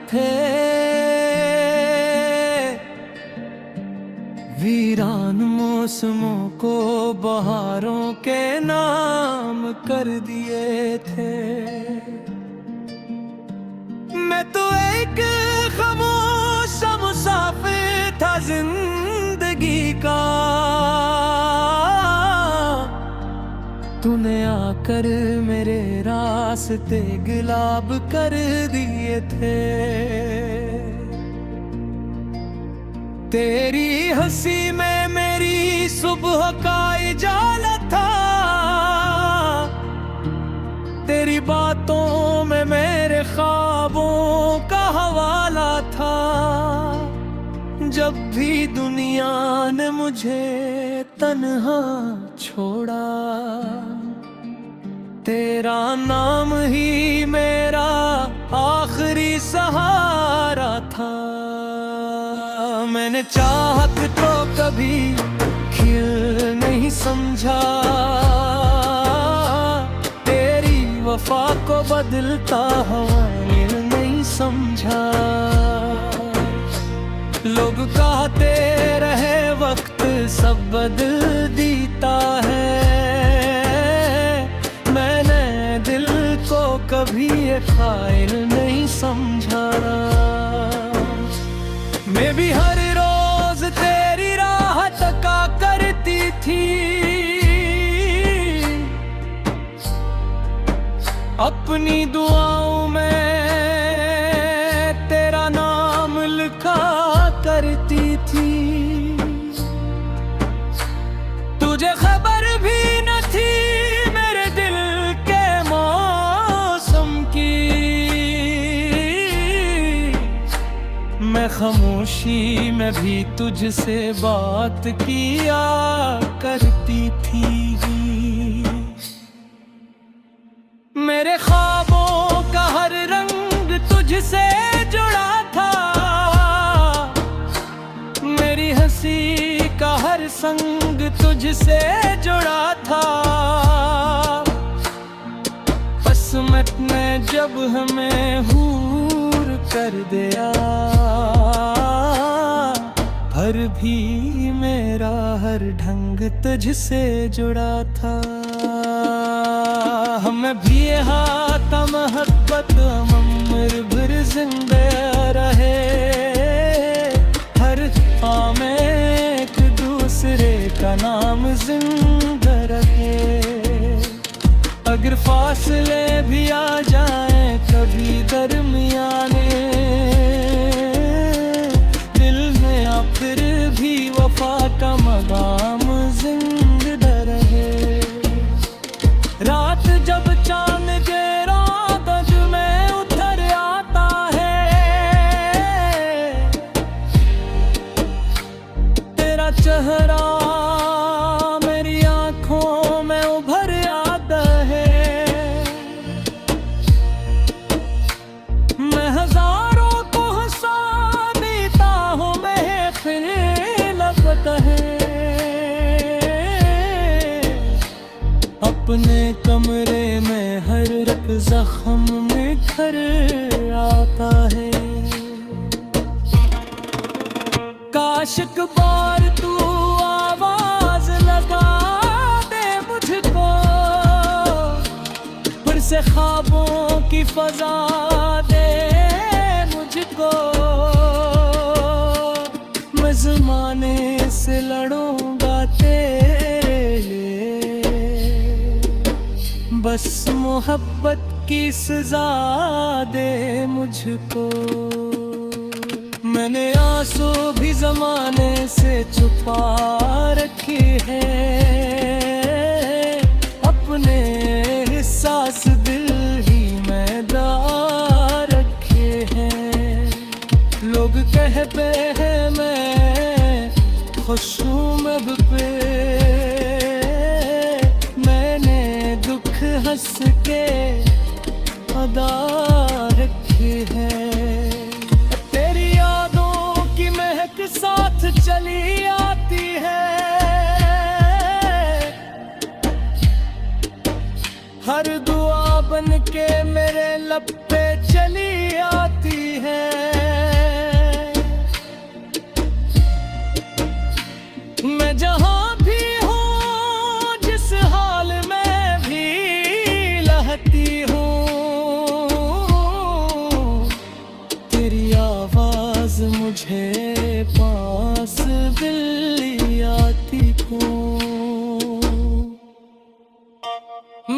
थे, वीरान मौसमों को बहारों के नाम कर दिए थे। मैं तो एक खामोश मुसाफिर था जिंदगी का, तूने आकर मेरे रास्ते गुलाब कर दिए थे। तेरी हंसी में मेरी सुबह का उजाला था, तेरी बातों में मेरे ख्वाबों का हवाला था। जब भी दुनिया ने मुझे तन्हा छोड़ा, तेरा नाम ही मेरा आखिरी सहारा था। मैंने चाहत तो कभी खिल नहीं समझा, तेरी वफा को बदलता हवाएं नहीं समझा। लोग कहते रहे वक्त सब बदल देता है, मैंने दिल को कभी ये ख्याल नहीं समझा। मैं भी हर रोज तेरी राह तका करती थी, अपनी दुआओं में तेरा नाम लिखा करती थी। तुझे खबर भी न थी मेरे दिल के मौसम की, मैं खामोशी में भी तुझसे बात किया करती थी। मेरे ख्वाबों का हर रंग तुझसे जुड़ा था, मेरी हंसी का हर संग तुझसे जुड़ा था। किस्मत ने जब हमें हूर कर दिया, पर भी मेरा हर ढंग तुझसे जुड़ा था। हमें भी हाथ मोहब्बत उम्र भर जिंदा रहे, हर में एक दूसरे का नाम जिंदा रहे। अगर फासले भी आ जाए कभी दरमियाने दिल में, या फिर भी वफा का मकाम जिंदा रहे। रात जब चांद गेरा तज में उतर आता है, तेरा चेहरा मेरी आंखों में उभर आता है। मैं हजारों को हंसा देता हूँ महफिल लगता है, अपने कमरे में हर रग जख्म में घर आता है। काश एक बार तू आवाज लगा दे मुझको, फिर से ख्वाबों की फजा दे मुझको। मैं ज़माने से लड़ूंगा तेरे लिए, बस मोहब्बत की सजा दे मुझको। मैंने आंसू भी ज़माने से छुपा रखे हैं, अपने एहसास दिल ही में दार रखे हैं। लोग कहते हैं मैं खुश हूँ अब पे, मैंने दुख हंस के अदा रखे हैं। तेरी यादों की महक साथ चली आती है, हर दुआ बन के मेरे लब पे चली आती है। मैं जहाँ भी हूँ, जिस हाल में भी रहती हूँ, तेरी आवाज मुझे पास बिल्ली आती को।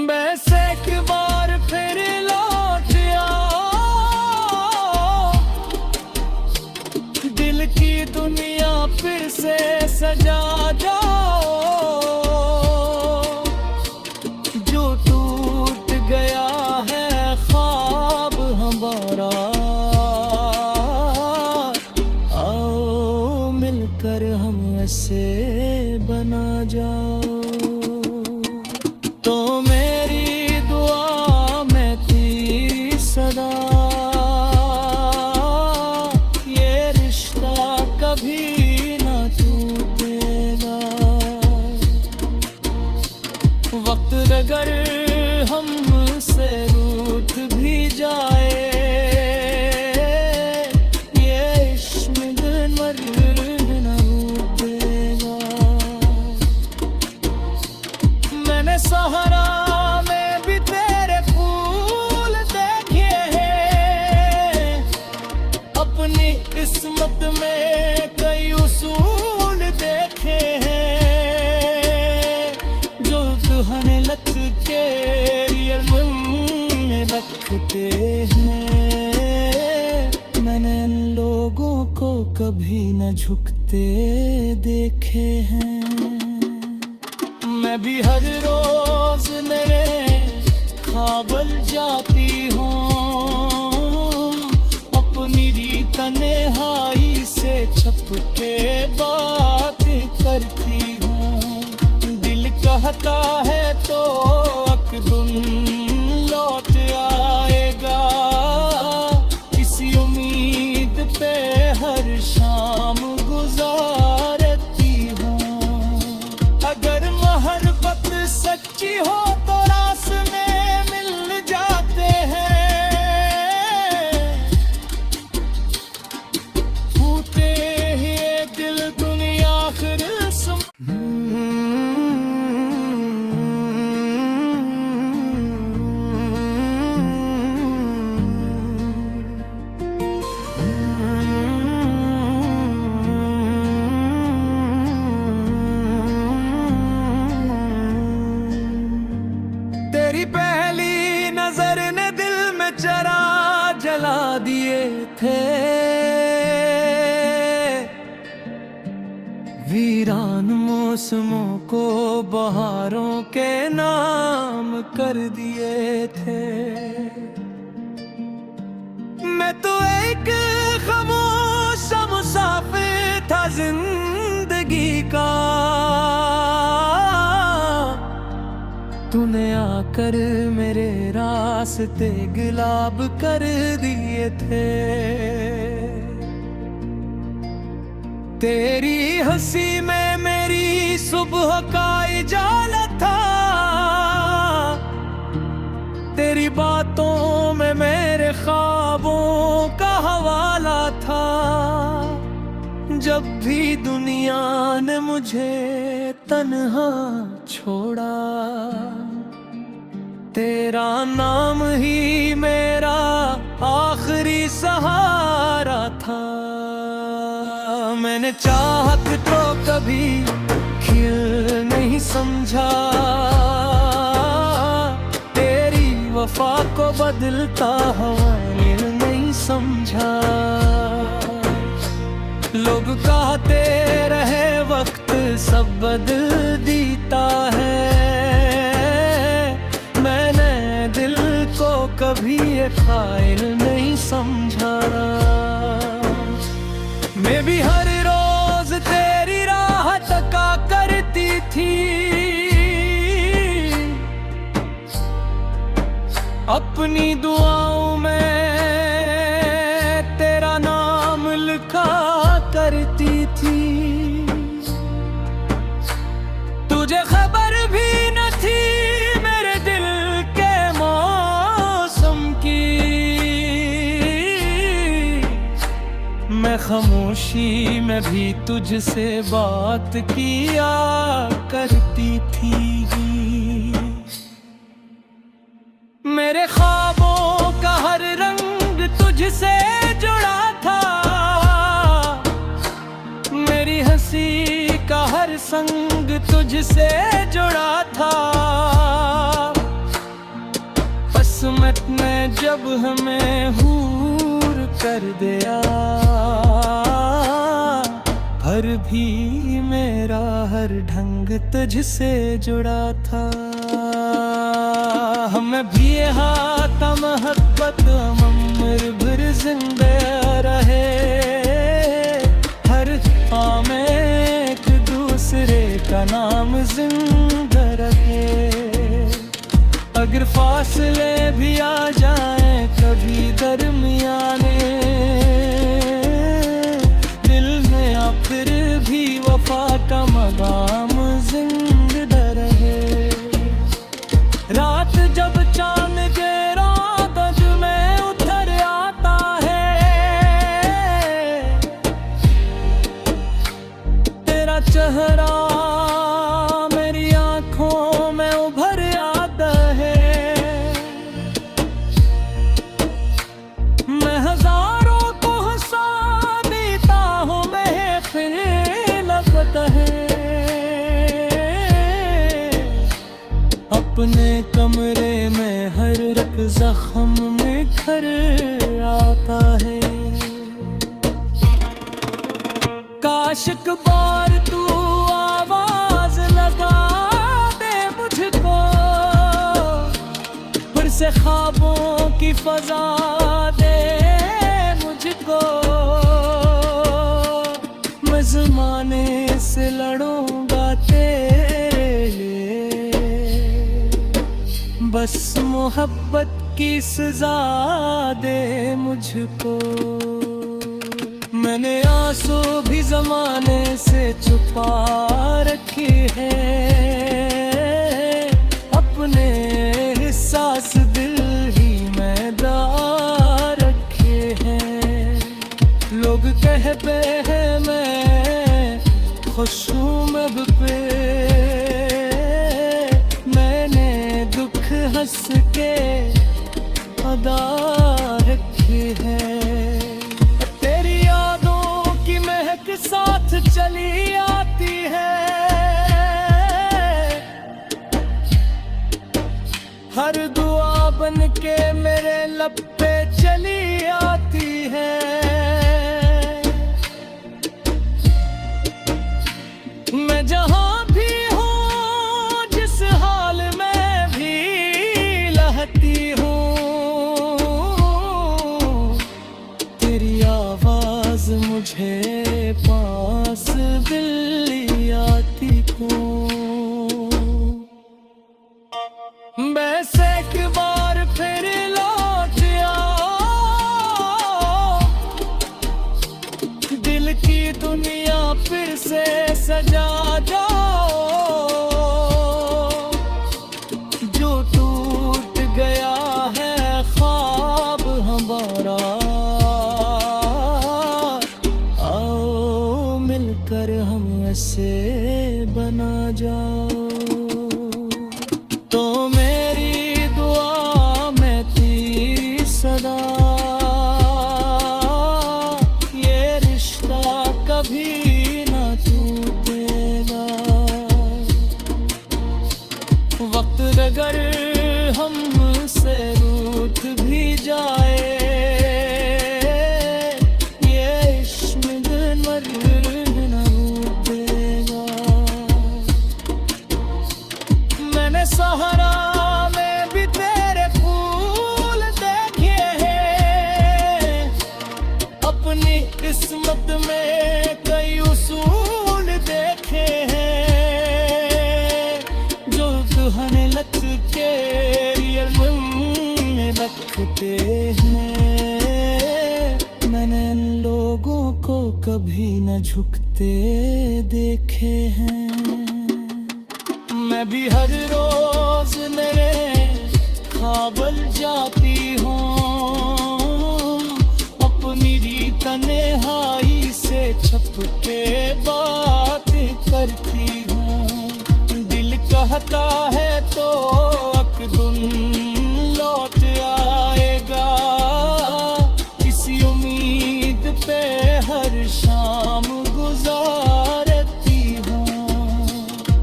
बस एक बार फिर लौट आओ, दिल की दुनिया फिर से सजा जाओ। जो टूट गया है ख्वाब हमारा, आओ मिलकर हम ऐसे बना जाओ। तो मेरी दुआ में तेरी सदा, ये रिश्ता कभी ना टूटेगा। वक्त अगर हमसे रूठ भी जाए, ये इश्क मर न रूठेगा। मैंने सहारा में भी तेरे फूल देखे हैं, अपनी किस्मत में कई उसूल देखे हैं। जो दुल्हन लच के रियल में रखते हैं, मैंने इन लोगों को कभी न झुकते देखे हैं। मैं भी हर रोज मेरे ख्वाबल जाती हूँ, अपनी रीत तन्हाई से छप के बात करती हूँ। दिल कहता है तो अकदुम लौट आएगा, इसी उम्मीद पे हर शाम गुजारती हूँ। अगर मोहब्बत सच्ची हो तो रास्ते मिल जाते हैं, छूते ही ये दिल दुनिया आखिर तेरी पहली नजर ने दिल में चिराग जला दिए थे, वीरान मौसमों को बहारों के नाम कर दिए थे। मैं तो एक खामोश मुसाफिर था जिंदगी का, तूने आकर मेरे रास्ते गुलाब कर दिए थे। तेरी हंसी में मेरी सुबह का उजाला था, तेरी बातों में मेरे ख्वाबों का हवाला था। जब भी दुनिया ने मुझे तन्हा छोड़ा, तेरा नाम ही मेरा आखिरी सहारा था। मैंने चाहत तो कभी खिल नहीं समझा, तेरी वफा को बदलता हवाइल नहीं समझा। लोग कहते रहे वक्त सब बदल देता है, मैंने दिल को कभी ये ख्याल नहीं समझा। मैं भी हर रोज तेरी राह तका करती थी, अपनी दुआओं में तेरा नाम लिखा करती थी। तुझे खबर भी न थी मेरे दिल के मौसम की, मैं खामोशी में भी तुझसे बात किया करती थी। मेरे ख्वाबों का हर रंग तुझसे जुड़ा था, मेरी हंसी का हर संग तुझसे जुड़ा था। किस्मत ने जब हमें हूर कर दिया, पर भी मेरा हर ढंग तुझसे जुड़ा था। हमें भी हाथा मोहब्बत उम्र भर जिंदा रहे, हर आम एक दूसरे का नाम जिंदा रहे। अगर फासले भी आ जाएं कभी दरमियाने, दिल में आ फिर भी वफा का मकाम जिंदा रहे। रात जब चांद गिरा तज में उतर आता है, तेरा चेहरा मेरी आंखों में उभर आता है। मैं हजारों को हंसा देता हूँ, मैं फिर लगता है। अपने कमरे में हर एक जख्म निखर आता है। काश एक बार तू आवाज लगा दे मुझको, फिर से ख्वाबों की फजा दे मुझको। मैं ज़माने से लड़ूंगा तेरे लिए, बस मोहब्बत की सजा दे मुझको। मैंने आंसू भी ज़माने से छुपा रखी है, अपने एहसास दिल ही में दार रखे हैं। लोग कहते हैं मैं खुश हूँ अब पे, मैंने दुख हंस के अदा रखी है। तेरी यादों की महक साथ चली आती है, हर दुआ बन के मेरे लब पे चली आती है। मैं जहाँ भी हूँ, जिस हाल में भी रहती हूँ, तेरी आवाज मुझे पास दिल आती हूँ। बस एक बार फिर लौट आओ, दिल की दुनिया फिर से सजा जाओ। जो टूट गया है ख्वाब हमारा, आओ मिलकर हम ऐसे बना जाओ। तो मेरी दुआ में तेरी सदा, ये रिश्ता कभी ना टूटेगा। वक्त अगर हमसे रूठ भी जाए, ये इश्क दिन मर ना टूटेगा। मैंने सहारा में भी तेरे फूल देखे हैं, अपनी किस्मत में कई उसूल देखे हैं। जो दुल्हन लग के में रखते हैं, मैंने इन लोगों को कभी न झुकते देखे हैं। मैं भी हर रोज मेरे ख्वाबल जाती हूँ, अपनी री तन्हाई छप के बात करती हूँ। दिल कहता है तो अकदुम लौट आएगा, इसी उम्मीद पे हर शाम गुजारती हूँ।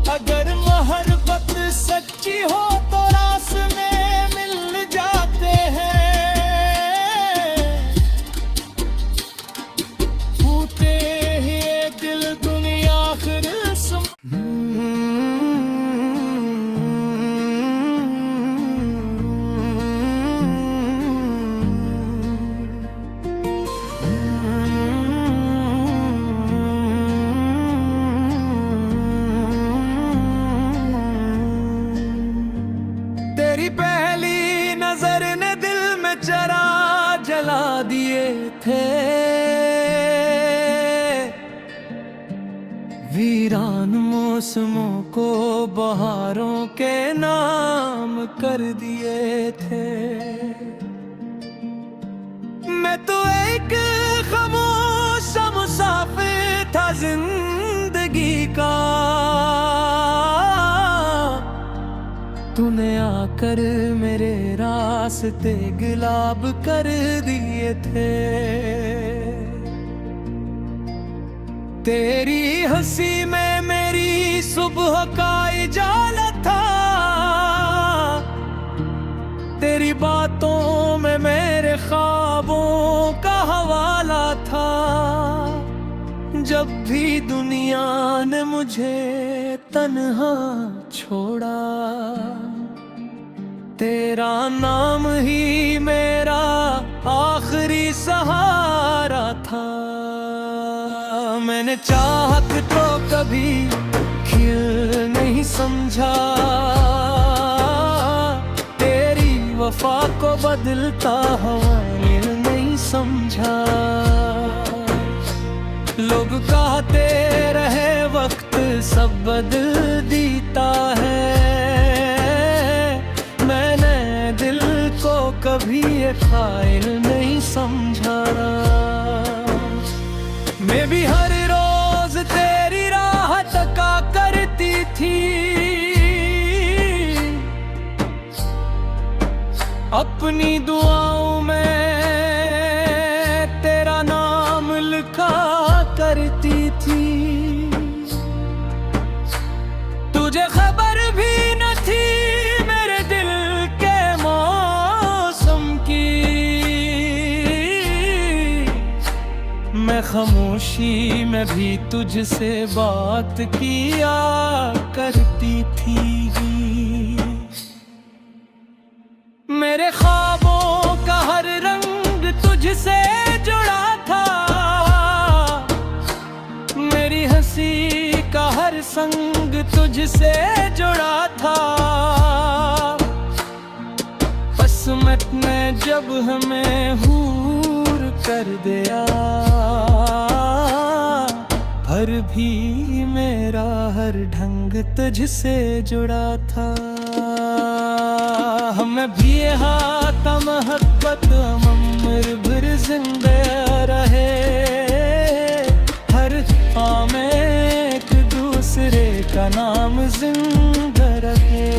अगर मोहब्बत सच्ची हो तो रास में मिल जाते हैं, टूटे ही ये दिल दुनिया आखिर तेरी पहली नजर ने दिल में चरा जला दिए थे, वीरान मौसमों को बहारों के नाम कर दिए थे। मैं तो एक खामोश मुसाफिर था जिंदगी का, तूने आकर मेरे रास्ते गुलाब कर दिए थे। तेरी हंसी में मेरी सुबह का उजाला था, तेरी बातों में मेरे ख्वाबों का हवाला था। जब भी दुनिया ने मुझे तन्हा छोड़ा, तेरा नाम ही मेरा आखिरी सहारा था। मैंने चाहत तो कभी खिल नहीं समझा, तेरी वफा को बदलता हवाइल नहीं समझा। लोग कहते रहे वक्त सब बदल देता है, मैंने दिल को कभी ये ख्याल नहीं समझा। मैं भी हर रोज तेरी राह तका करती थी, अपनी दुआओं में तेरा नाम लिखा करती थी। तुझे खबर भी न थी मेरे दिल के मौसम की, मैं खामोशी में भी तुझसे बात किया करती थी। मेरे ख्वाबों का हर रंग तुझसे जुड़ा था, मेरी हंसी का हर संग तुझसे जुड़ा था। किस्मत ने जब हमें हूर कर दिया, हर भी मेरा हर ढंग तुझसे जुड़ा था। हमें भी हाथ मोहब्बत उम्र भर जिंदा रहे, हर में एक दूसरे का नाम जिंदा रहे।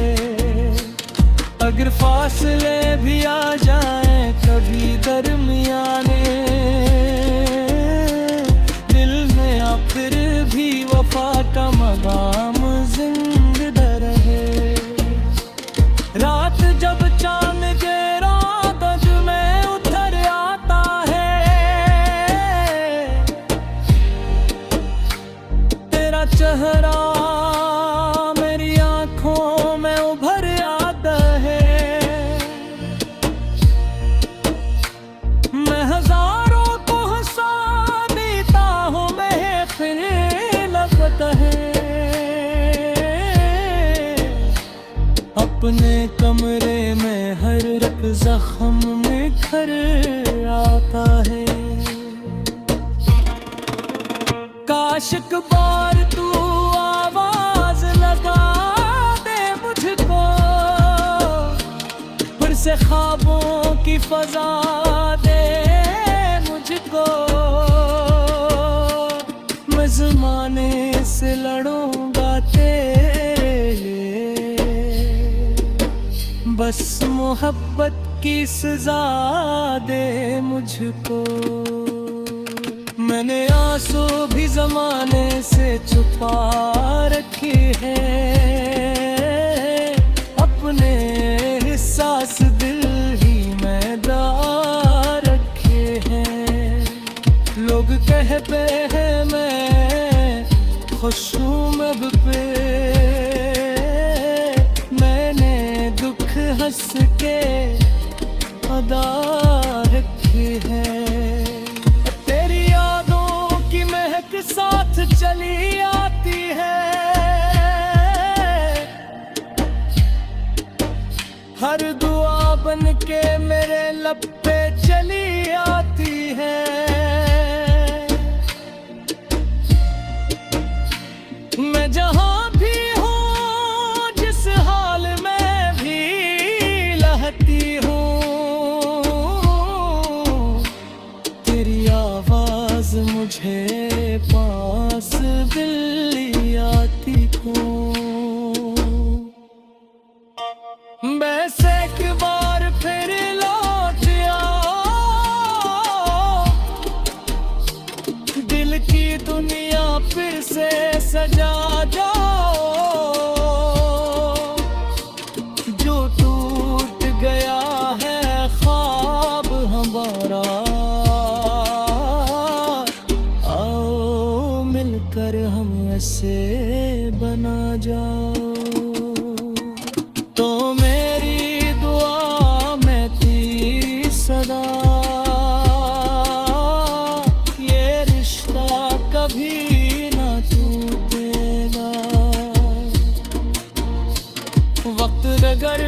अगर फासले भी आ जाए कभी दरमियाने, दिल में आ फिर भी वफा का मकाम जिंदा रहे। रात जब चांद के रात में उतर आता है, तेरा चेहरा मेरी आंखों में उभर आता है। मैं हजारों को हंसा देता हूँ, मैं फिर लगता है अपने कमरे में हर एक जख्म निखर आता है। काश एक बार तू आवाज लगा दे मुझको, फिर से ख्वाबों की फजा दे मुझको। से लड़ूंगा तेरे लिए, बस मोहब्बत की सजा दे मुझको। मैंने आंसू भी ज़माने से छुपा रखी है, अपने एहसास दिल ही में दार रखे हैं। लोग कहते हैं मैं खुश हूँ अब पे, मैंने दुख हंस के अदा रखी है। तेरी यादों की महक साथ चली आती है, हर दुआ बन के मेरे लब पे चली आती है। मैं जहाँ भी हूँ, जिस हाल में भी रहती हूँ, तेरी आवाज मुझे पास दिल्ली आती हूँ। बस एक बार फिर लौट आओ, दिल की दुनिया फिर से सजा जाओ। जो टूट गया है ख्वाब हमारा, आओ मिलकर हम ऐसे बना जाओ। तो मेरी दुआ में तेरी सदा, ये रिश्ता कभी ना टूटेगा। वक्त अगर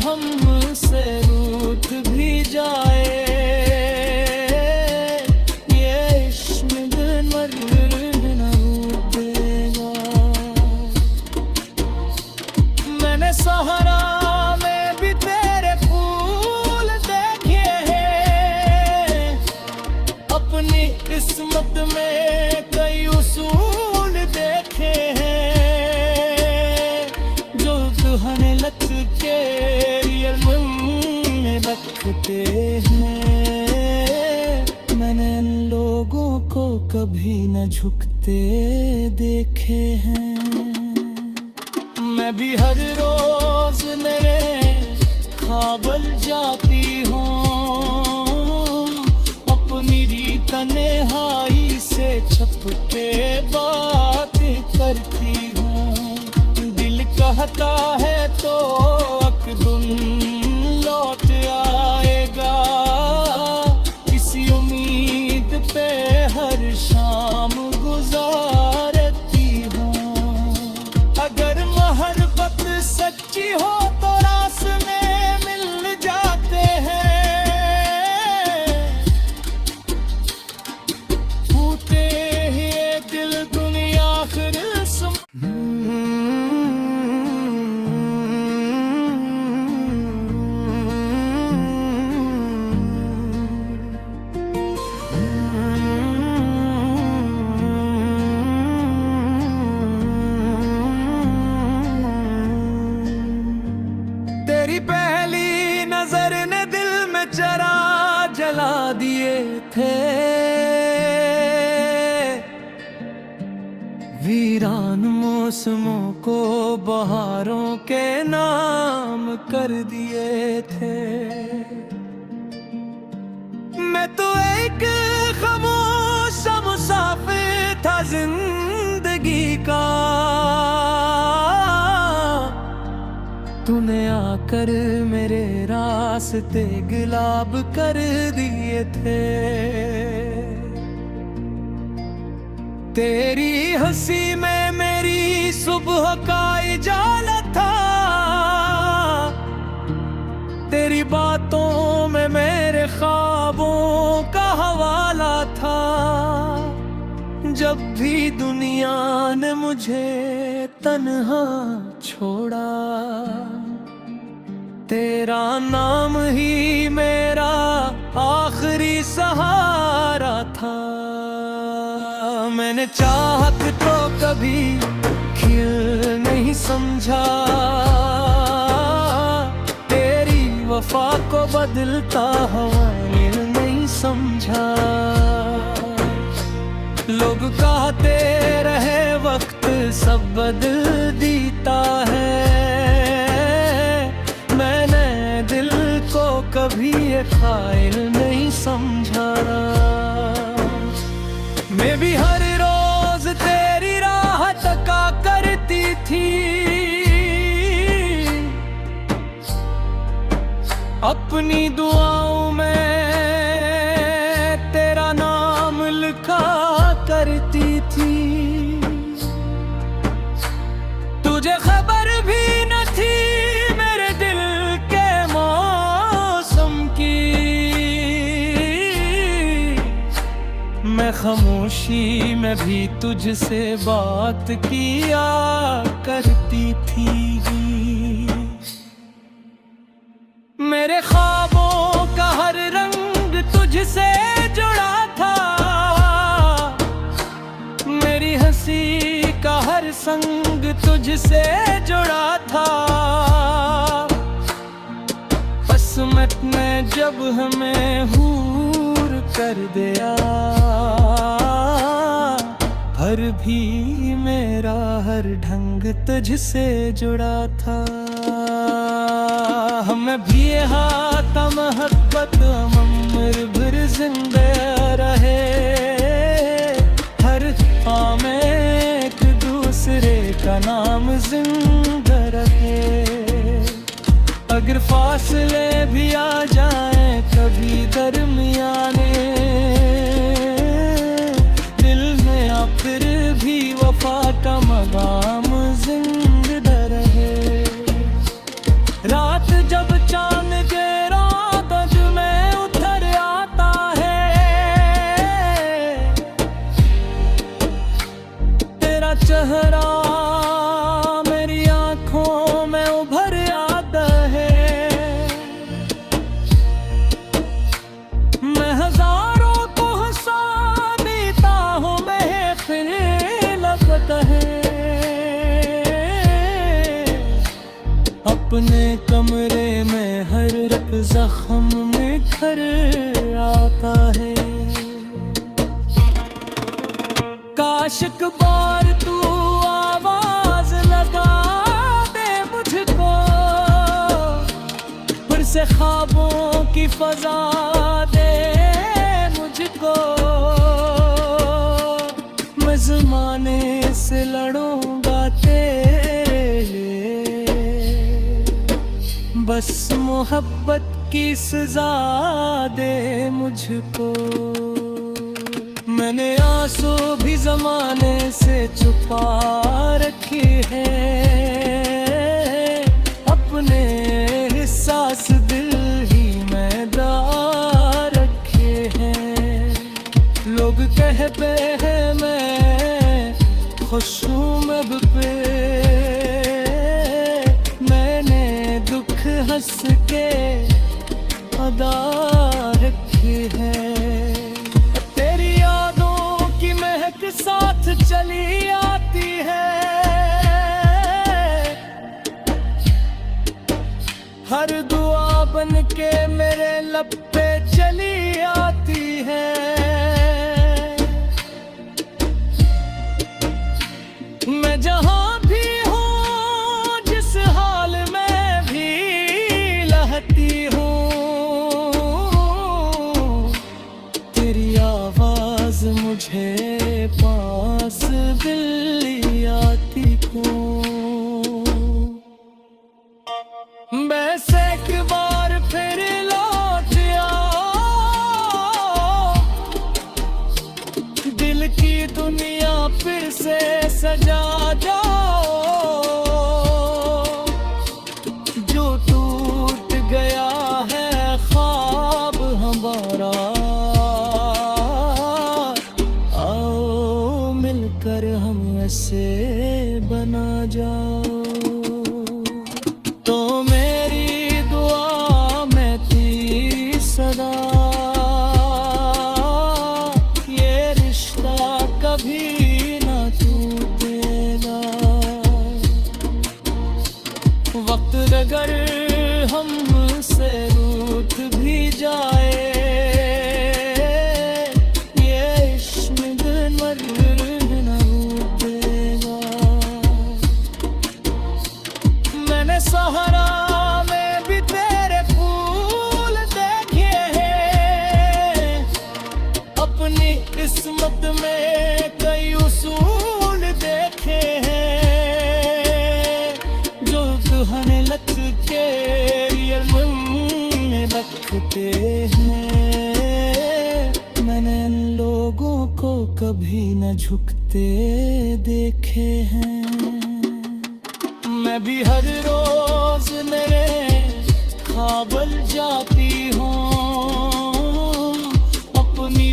हमसे रूठ भी जाए, ये इश्क दिन भर ना टूटेगा। मैंने सहारा में भी तेरे फूल देखे हैं, अपनी किस्मत में कई उसूल देखे हैं, जो दुल्हन लग के में रखते हैं। मैंने इन लोगों को कभी न झुकते देखे हैं। मैं भी हर रोज मेरे ख्वाबल जाती हूँ, अपनी रीत तन्हाई से छुप के बात करती हूँ। दिल कहता है तो अकदुन लौट आएगा, इसी उम्मीद पे हर शाम गुजारती हूँ। अगर मोहब्बत सच्ची हो तो रास्ते मिल जाते हैं, टूटे ही दिल दुनिया फिर तेरी पहली नजर ने दिल में चरा जला दिए थे, वीरान मौसमों को बहारों के नाम कर दिए थे। मैं तो एक खामोश मुसाफिर था जिंदगी का, तूने आकर मेरे रास्ते गुलाब कर दिए थे। तेरी हंसी में मेरी सुबह का इजाला था, तेरी बातों में मेरे ख्वाबों का हवाला था। जब भी दुनिया ने मुझे तन्हा छोड़ा, तेरा नाम ही मेरा आखिरी सहारा था। मैंने मैंने चाहत तो कभी खिल नहीं समझा, तेरी वफा को बदलता हवाइल नहीं समझा। लोग कहते रहे वक्त सब बदल देता है, मैंने दिल को कभी ये ख़ाइल नहीं समझा। मैं भी हर रोज तेरी राह तका करती थी, अपनी दुआओं में तेरा नाम लिखा करती थी। तुझे खबर भी न थी मेरे दिल के मौसम की, मैं खामोशी में भी तुझसे बात किया करती थी। मेरे ख्वाबों का हर रंग तुझसे जुड़ा था, मेरी हंसी का हर संग तुझसे जुड़ा था। किस्मत ने जब हमें हूर कर दिया, पर भी मेरा हर ढंग तुझसे जुड़ा था। हमें भी हाथ मोहब्बत उम्र भर जिंदा रहे, हर में एक दूसरे का नाम जिंदा रहे। अगर फासले भी आ जाए कभी दरमियाने, दिल में या फिर भी वफा का मकाम जिंदा रहे। रात जब चांद के रात में उतर आता है, तेरा चेहरा मेरी आंखों में उभर आता है। मैं हजारों को हंसा देता हूँ, मैं फिर लगता है अपने कमरे में हर रब जख्म निखर आता है। काश एक बार तू आवाज लगा दे मुझको, फिर से ख्वाबों की फजा दे मुझको। मैं ज़माने से लड़ूंगा तेरे लिए, बस मोहब्बत की सजा दे मुझको। मैंने आंसू भी ज़माने से छुपा रखी है, अपने एहसास दिल ही में दार रखे हैं। लोग कहते हैं मैं खुश हूँ अब पे, मैंने दुख हंस के अदा रखी है। तेरी यादों की महक साथ चली आती है, हर दुआ बन के मेरे लब पे चली आती है। मैं जहाँ भी हूँ, जिस हाल में भी रहती हूँ, तेरी आवाज मुझे पास दिल्ली आती हूँ। बस एक बार फिर लौट आ वक्त अगर हमसे रूठ भी जाए, ये इश्क दिन भर न रूठेगा। मैंने सहारा में भी तेरे फूल देखे हैं, अपनी किस्मत में कई उसूल देखे हैं, जो दुल्हन लग के मन में रखते हैं। मैंने इन लोगों को कभी न झुकते देखे हैं। मैं भी हर रोज मेरे ख्वाबल जाती हूँ, अपनी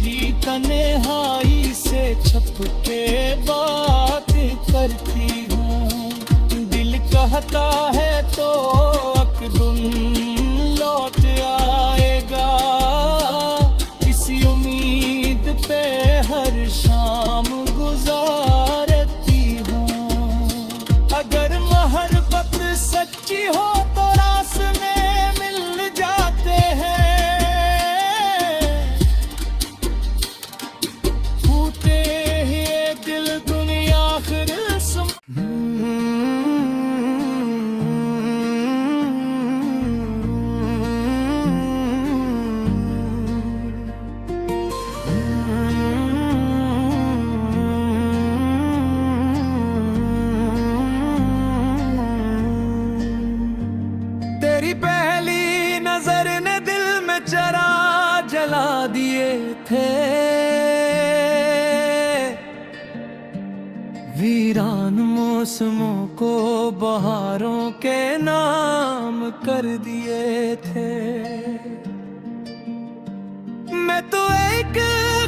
तन्हाई से छुप के बात करती हूँ। दिल कहता है तो अकदुम लौट आएगा, इसी उम्मीद पे हर शाम गुजारती हूँ। अगर मोहब्बत सच्ची हो तो रास्ते मिल जाते हैं, टूटे ही दिल दुनिया फिर तेरी पहली नजर ने दिल में चरा जला दिए थे, वीरान मौसमों को बहारों के नाम कर दिए थे। मैं तो एक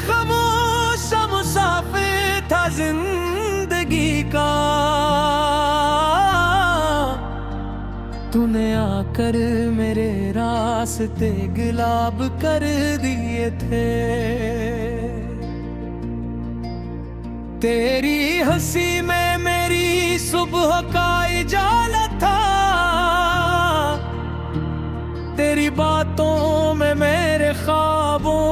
खामोश मुसाफिर था जिंदगी का, तूने आकर मेरे रास्ते गुलाब कर दिए थे। तेरी हंसी में मेरी सुबह का उजाला था, तेरी बातों में मेरे ख्वाबों